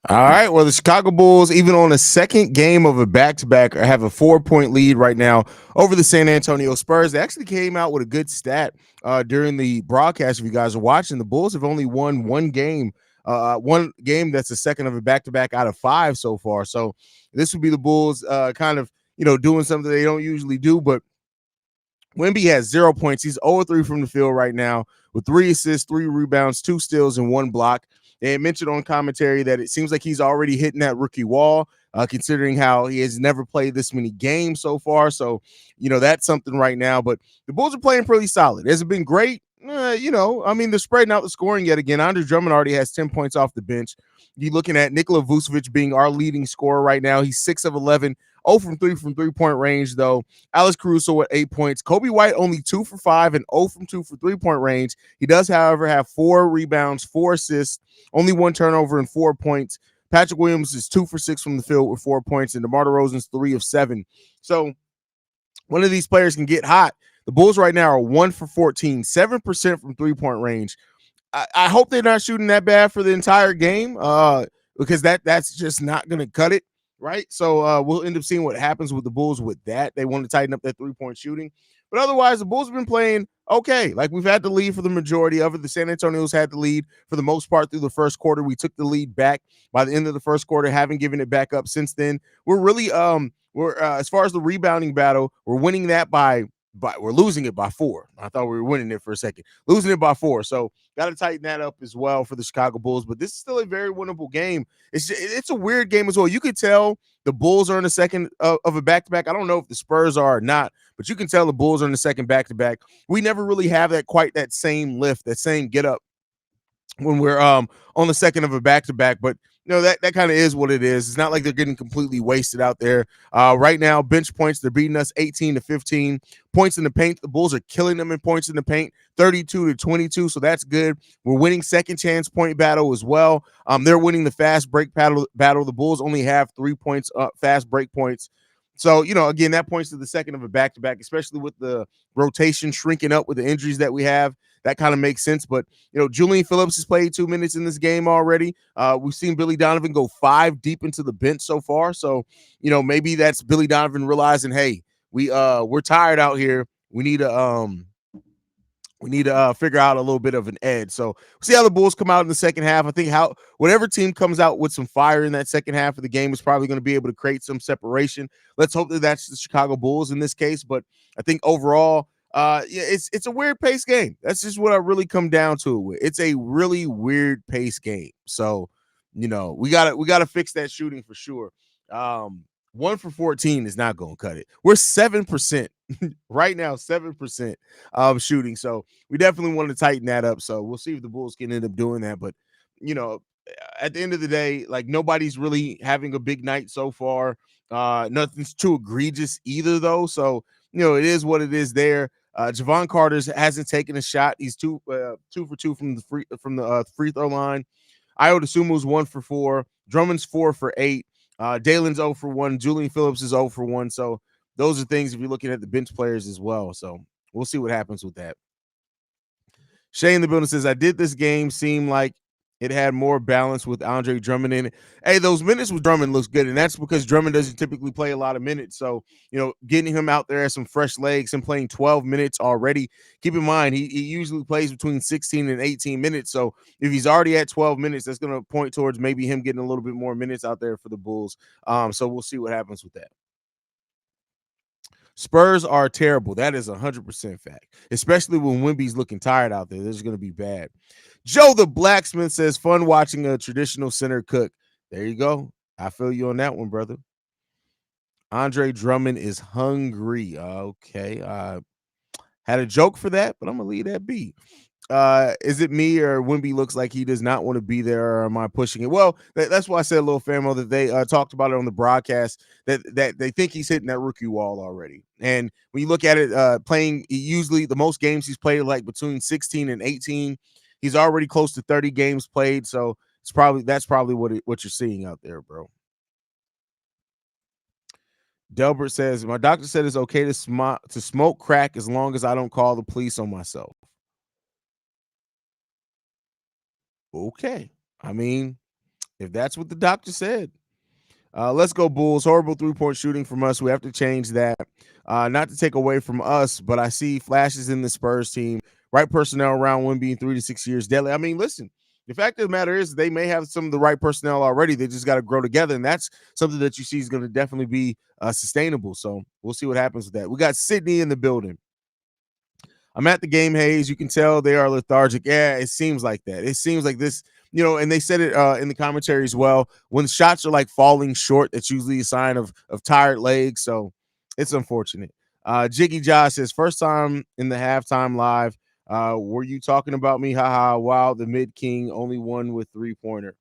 All right. Well, the Chicago Bulls, even on the second game of a back-to-back, have a 4-point lead right now over the San Antonio Spurs. They actually came out with a good stat during the broadcast. If you guys are watching, the Bulls have only won one game that's the second of a back-to-back out of five so far. So this would be the Bulls kind of doing something they don't usually do, but Wemby has 0 points. He's 0-3 from the field right now with 3 assists, 3 rebounds, 2 steals, and 1 block. They had mentioned on commentary that it seems like he's already hitting that rookie wall, considering how he has never played this many games so far. So, that's something right now. But the Bulls are playing pretty solid. Has it been great? I mean, they're spreading out the scoring yet again. Andre Drummond already has 10 points off the bench. You're looking at Nikola Vucevic being our leading scorer right now. He's 6 of 11, 0 from 3 from three-point range, though. Alex Caruso at 8 points. Kobe White only 2 for 5 and 0 from 2 for three-point range. He does, however, have 4 rebounds, 4 assists, only 1 turnover and 4 points. Patrick Williams is 2 for 6 from the field with 4 points, and DeMar DeRozan's 3 of 7. So one of these players can get hot. The Bulls right now are 1 for 14, 7% from three-point range. I hope they're not shooting that bad for the entire game because that's just not going to cut it, right? So we'll end up seeing what happens with the Bulls with that. They want to tighten up that three-point shooting. But otherwise, the Bulls have been playing okay. Like, we've had the lead for the majority of it. The San Antonio's had the lead for the most part through the first quarter. We took the lead back by the end of the first quarter, haven't given it back up since then. We're really we're as far as the rebounding battle, we're winning that by we're losing it by 4. I thought we were winning it for a second. Losing it by 4. So got to tighten that up as well for the Chicago Bulls. But this is still a very winnable game. It's a weird game as well. You could tell the Bulls are in the second of a back-to-back. I don't know if the Spurs are or not, but you can tell the Bulls are in the second back-to-back. We never really have that same lift, that same get up when we're on the second of a back-to-back. But that kind of is what it is. It's not like they're getting completely wasted out there. Right now, bench points, they're beating us 18-15. Points in the paint, the Bulls are killing them in points in the paint, 32-22. So that's good. We're winning second chance point battle as well. They're winning the fast break battle. The Bulls only have 3 points fast break points. So, again, that points to the second of a back-to-back, especially with the rotation shrinking up with the injuries that we have. That kind of makes sense. But, Julian Phillips has played 2 minutes in this game already. We've seen Billy Donovan go 5 deep into the bench so far. So, maybe that's Billy Donovan realizing, hey, we're tired out here. We need to figure out a little bit of an edge. So we'll see how the Bulls come out in the second half. I think whatever team comes out with some fire in that second half of the game is probably going to be able to create some separation. Let's hope that that's the Chicago Bulls in this case. But I think overall, it's a weird pace game. That's just what I really come down to it with. It's a really weird pace game. So, we gotta fix that shooting for sure. 1 for 14 is not going to cut it. We're 7% right now, 7% shooting. So we definitely want to tighten that up. So we'll see if the Bulls can end up doing that. But, at the end of the day, like, nobody's really having a big night so far. Nothing's too egregious either, though. So, it is what it is there. Javon Carter hasn't taken a shot. He's 2 for 2 from the free throw line. Ayo Dosunmu's 1 for 4. Drummond's 4 for 8. Dalen's 0 for 1. Julian Phillips is 0 for 1. So those are things if you're looking at the bench players as well. So we'll see what happens with that. Shay in the building says, I did this game seem like it had more balance with Andre Drummond in it. Hey, those minutes with Drummond looks good, and that's because Drummond doesn't typically play a lot of minutes. So, getting him out there as some fresh legs and playing 12 minutes already. Keep in mind, he usually plays between 16 and 18 minutes. So if he's already at 12 minutes, that's going to point towards maybe him getting a little bit more minutes out there for the Bulls. So we'll see what happens with that. Spurs are terrible. That is 100% fact, especially when Wemby's looking tired out there. This is going to be bad. Joe the Blacksmith says, fun watching a traditional center cook. There you go. I feel you on that one, brother. Andre Drummond is hungry. Okay. Had a joke for that, but I'm going to leave that be. Is it me or Wemby looks like he does not want to be there, or am I pushing it? Well, that's why I said a little famo that they talked about it on the broadcast that they think he's hitting that rookie wall already. And when you look at it, playing usually the most games he's played like between 16 and 18. He's already close to 30 games played, so that's probably what you're seeing out there, bro. Delbert says, my doctor said it's okay to smoke crack as long as I don't call the police on myself. Okay. I mean, If that's what the doctor said. Let's go Bulls. Horrible 3-point shooting from us. We have to change that. Not to take away from us, but I see flashes in the Spurs team. Right personnel around Wemby in 3 to 6 years. Deadly. I mean, listen, the fact of the matter is they may have some of the right personnel already. They just got to grow together. And that's something that you see is going to definitely be sustainable. So we'll see what happens with that. We got Sydney in the building. I'm at the game, Haize. You can tell they are lethargic. Yeah, it seems like that. It seems like this, and they said it in the commentary as well. When shots are like falling short, that's usually a sign of tired legs. So it's unfortunate. Jiggy Josh says, first time in the halftime live. Were you talking about me? Haha. Wow, the mid king only won with 3-pointer.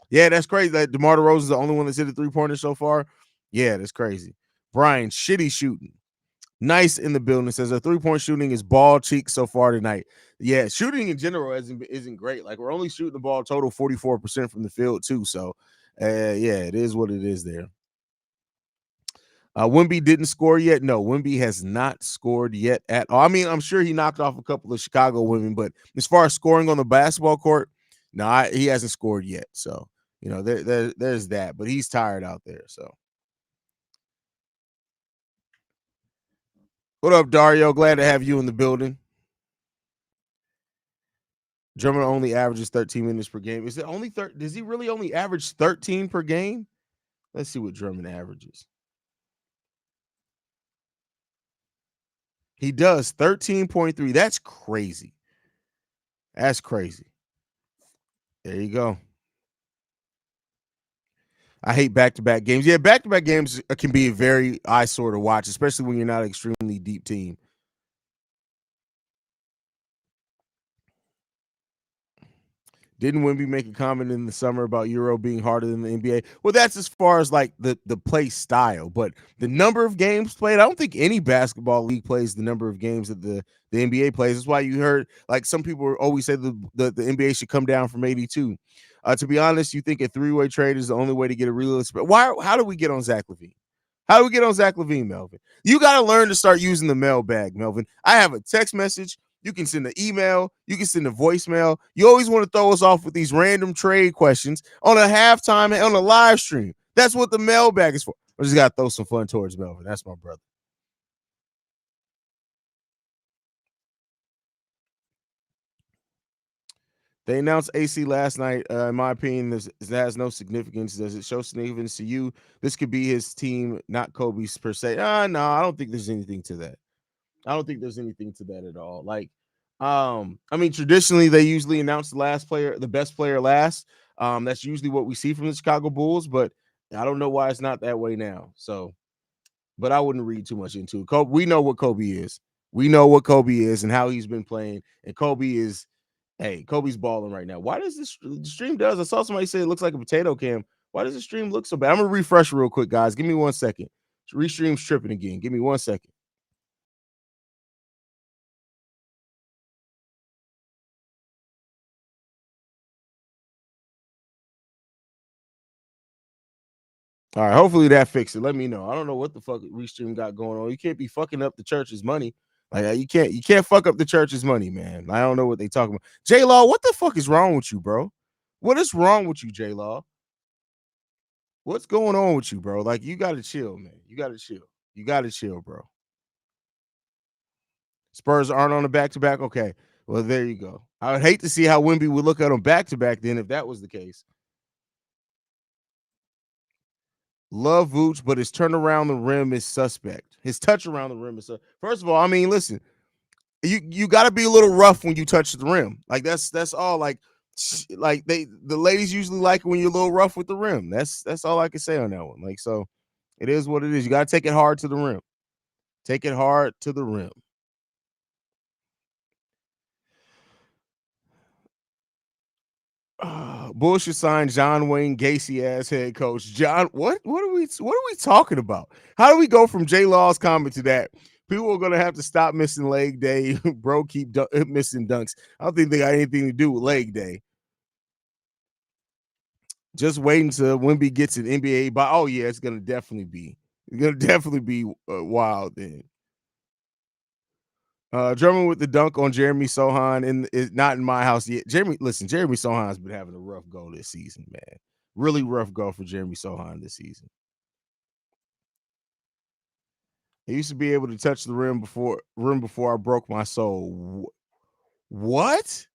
Yeah, that's crazy. That DeMar DeRozan is the only one that's hit a 3-pointer so far. Yeah, that's crazy. Brian, shitty shooting. Nice in the building says a 3-point shooting is ball cheek so far tonight. Yeah, shooting in general isn't great. Like we're only shooting the ball total 44% from the field too. So, yeah, it is what it is there. Wemby didn't score yet. No, Wemby has not scored yet at all. I mean, I'm sure he knocked off a couple of Chicago women, but as far as scoring on the basketball court, no, he hasn't scored yet. So, there's that. But he's tired out there. So, what up, Dario? Glad to have you in the building. Drummond only averages 13 minutes per game. Is it only does he really only average 13 per game? Let's see what Drummond averages. He does 13.3. That's crazy. That's crazy. There you go. I hate back-to-back games. Yeah, back-to-back games can be a very eyesore to watch, especially when you're not an extremely deep team. Didn't Wemby make a comment in the summer about Euro being harder than the NBA? Well, that's as far as like the play style, but the number of games played, I don't think any basketball league plays the number of games that the NBA plays. That's why you heard like some people always say the NBA should come down from 82. To be honest, you think a three-way trade is the only way to get a realistic. Why? How do we get on Zach LaVine? How do we get on Zach LaVine, Melvin? You got to learn to start using the mailbag, Melvin. I have a text message. You can send an email. You can send a voicemail. You always want to throw us off with these random trade questions on a halftime and on a live stream. That's what the mailbag is for. I just got to throw some fun towards Melvin. That's my brother. They announced AC last night. In my opinion, that has no significance. Does it show significance to you? This could be his team, not Kobe's per se. No, I don't think there's anything to that. I don't think there's anything to that at all. Like, I mean, traditionally they usually announce the best player last. That's usually what we see from the Chicago Bulls, but I don't know why it's not that way now. So, but I wouldn't read too much into it. Kobe, we know what Kobe is. We know what Kobe is and how he's been playing. And Kobe is, hey, Kobe's balling right now. Why does the stream does? I saw somebody say it looks like a potato cam. Why does the stream look so bad? I'm gonna refresh real quick, guys. Give me 1 second. Restream's tripping again. Give me 1 second. All right, hopefully that fixed it. Let me know. I don't know what the fuck Restream got going on. You can't be fucking up the church's money. Like you can't fuck up the church's money, man. I don't know what they talking about. J Law, what the fuck is wrong with you, bro? What is wrong with you, J Law? What's going on with you, bro? Like you gotta chill, man. You gotta chill. You gotta chill, bro. Spurs aren't on a back to back. Okay, well there you go. I would hate to see how Wemby would look at them back to back then if that was the case. Love Vooch, but his turn around the rim is suspect. His touch around the rim is first of all. I mean, listen, you got to be a little rough when you touch the rim. Like that's all. Like the ladies usually like it when you're a little rough with the rim. That's all I can say on that one. Like so, it is what it is. You got to take it hard to the rim. Take it hard to the rim. Bull should sign John Wayne Gacy as head coach. John, what are we talking about? How do we go from J Law's comment to that? People are gonna have to stop missing leg day. Bro, keep missing dunks. I don't think they got anything to do with leg day. Just waiting till Wemby gets an NBA. But oh yeah, it's gonna definitely be. It's gonna definitely be wild then. Drummond with the dunk on Jeremy Sohan is not in my house yet. Jeremy Sohan's been having a rough go this season, man. Really rough go for Jeremy Sohan this season. I used to be able to touch the rim before I broke my soul. What?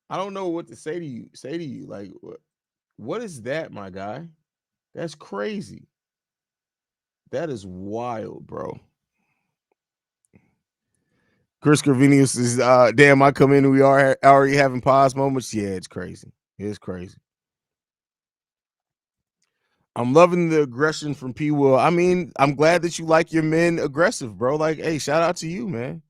I don't know what to say to you. Like what is that, my guy? That's crazy. That is wild, bro. Chris Corvinius is damn. I come in and we are already having pause moments. Yeah, it's crazy. It's crazy. I'm loving the aggression from P. Will. I mean, I'm glad that you like your men aggressive, bro. Like, hey, shout out to you, man.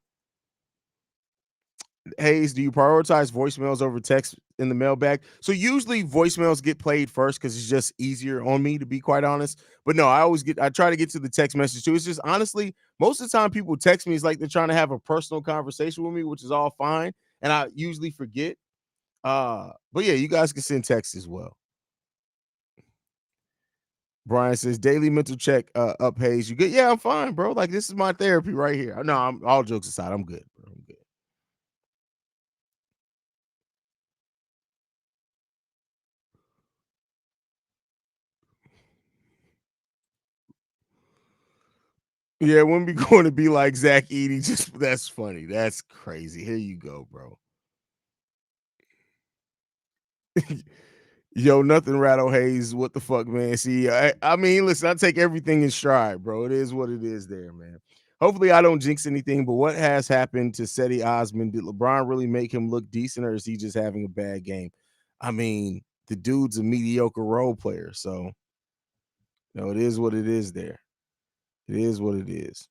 Haize, do you prioritize voicemails over text in the mailbag? So usually voicemails get played first because it's just easier on me, to be quite honest. But no, I try to get to the text message too. It's just honestly, most of the time people text me, it's like they're trying to have a personal conversation with me, which is all fine. And I usually forget. But yeah, you guys can send texts as well. Brian says daily mental check up Haize. You good? Yeah, I'm fine, bro. Like this is my therapy right here. No, I'm all jokes aside, I'm good, bro. I'm good. Yeah, when we going to be like Zach Edey, just that's funny. That's crazy. Here you go, bro. Yo, nothing rattle Haize. What the fuck, man? See, I mean, listen, I take everything in stride, bro. It is what it is there, man. Hopefully I don't jinx anything, but what has happened to Seti Osman? Did LeBron really make him look decent, or is he just having a bad game? I mean, the dude's a mediocre role player, so it is what it is there. It is what it is.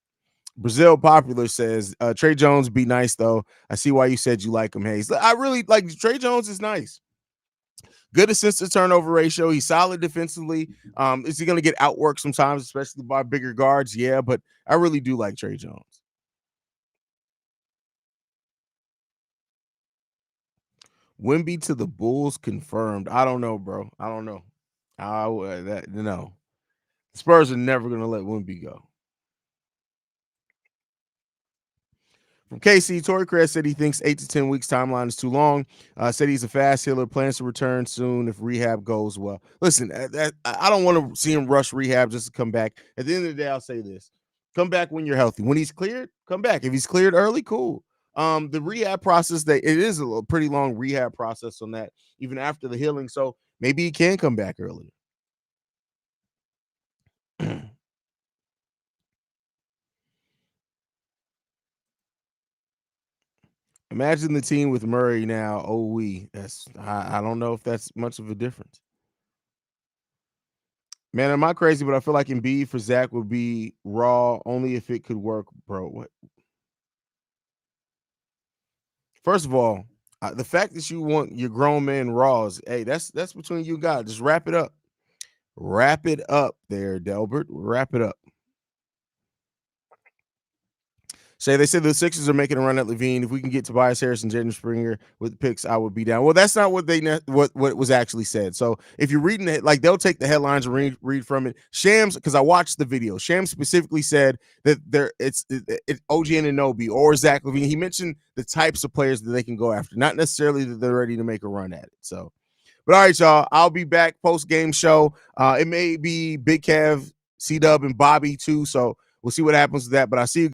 Brazil Popular says, Trey Jones be nice though. I see why you said you like him, Haize. I really like Trey Jones is nice. Good assist to turnover ratio. He's solid defensively. Is he going to get outworked sometimes, especially by bigger guards? Yeah, but I really do like Trey Jones. Wimby to the Bulls confirmed. I don't know, bro. I don't know. No. Spurs are never going to let Wimby go. From KC, Torrey Crest said he thinks 8 to 10 weeks timeline is too long. Said he's a fast healer, plans to return soon if rehab goes well. Listen, I don't want to see him rush rehab just to come back. At the end of the day, I'll say this: come back when you're healthy. When he's cleared, come back. If he's cleared early, cool. The rehab process, it is a pretty long rehab process on that, even after the healing. So maybe he can come back earlier. Imagine the team with Murray now. Oh, I don't know if that's much of a difference. Man, am I crazy? But I feel like Embiid for Zach would be raw only if it could work, bro. What? First of all, the fact that you want your grown man raws, hey, that's between you guys. Just wrap it up. Wrap it up there, Delbert. Wrap it up. They said the Sixers are making a run at Levine. If we can get Tobias Harris and Jaden Springer with picks, I would be down. Well, that's not what what was actually said. So if you're reading it, like they'll take the headlines and read from it. Shams, because I watched the video. Shams specifically said that it's OG Anunoby or Zach Levine. He mentioned the types of players that they can go after, not necessarily that they're ready to make a run at it. So, but all right, y'all. I'll be back post game show. It may be Big Kev, C Dub, and Bobby too. So we'll see what happens with that. But I see you